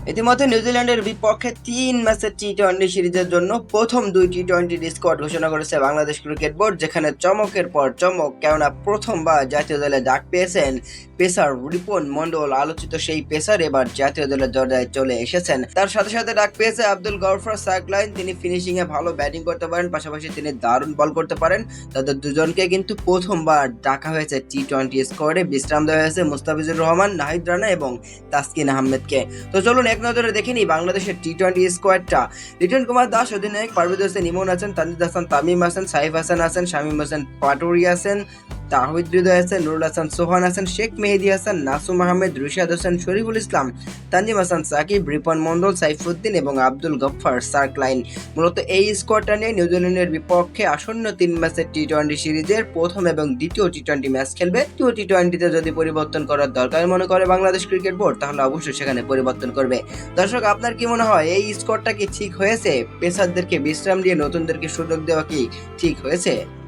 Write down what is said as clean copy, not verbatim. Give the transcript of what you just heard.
ইতিমধ্যে নিউজিল্যান্ডের বিপক্ষে ৩ ম্যাচের টি-টোয়েন্টি সিরিজের জন্য প্রথম ২ টি-টোয়েন্টির স্কোয়াড ঘোষণা করেছে বাংলাদেশ ক্রিকেট বোর্ড, যেখানে চমকের পর চমক, কেননা প্রথমবার জাতীয় দলে ডাক পেয়েছেন পেসার রিপন মন্ডল। আলোচিত সেই পেসার এবার জাতীয় দলের দরজায় চলে এসেছেন। তার সাথে সাথে ডাক পেয়েছে আব্দুল গফফার সাকলাইন। তিনি ফিনিশিং এ ভালো ব্যাটিং করতে পারেন, পাশাপাশি তিনি দারুণ বল করতে পারেন। তাদের দুজনকে কিন্তু প্রথমবার ডাকা হয়েছে টি-টোয়েন্টি স্কোয়াডে। বিশ্রাম দেওয়া হয়েছে মুস্তাফিজুর রহমান, নাহিদ রানা এবং তাসকিন আহমেদকে। তো চলুন এক নজরে দেখে নিই বাংলাদেশের টি-টোয়েন্টি স্কোয়াডটা। লিটন কুমার দাস অধিনায়ক, পারভেজ হোসেন ইমন আছেন, তানজিদ হাসান তামিম আছেন, সাইফ হাসান আছেন, শামীম হোসেন পাটোয়ারি আছেন, তাহিদ হৃদয় আছেন, নুরুল হাসান সোহান আছেন, শেখ মেহেদী হাসান, নাসুম আহমেদ, রুশাদ হোসেন, শরীফুল ইসলাম, তানজিম হাসান সাকিব, রিপন মন্ডল, সাইফুদ্দিন এবং আব্দুল গফফার সাকলাইন। মূলত এই স্কোয়াডটা নিয়ে নিউজিল্যান্ডের বিপক্ষে আসন্ন ৩ ম্যাচের টি-টোয়েন্টি সিরিজের প্রথম এবং দ্বিতীয় টি-টোয়েন্টি ম্যাচ খেলবে। টি-টোয়েন্টিতে যদি পরিবর্তন করার দরকার মনে করে বাংলাদেশ ক্রিকেট বোর্ড, তাহলে অবশ্যই সেখানে পরিবর্তন করবে। দর্শক, আপনার কি মনে হয় এই স্কোয়াডটা কি ঠিক হয়েছে? পেসারদেরকে বিশ্রাম দিয়ে নতুনদেরকে সুযোগ দেওয়া কি ঠিক হয়েছে?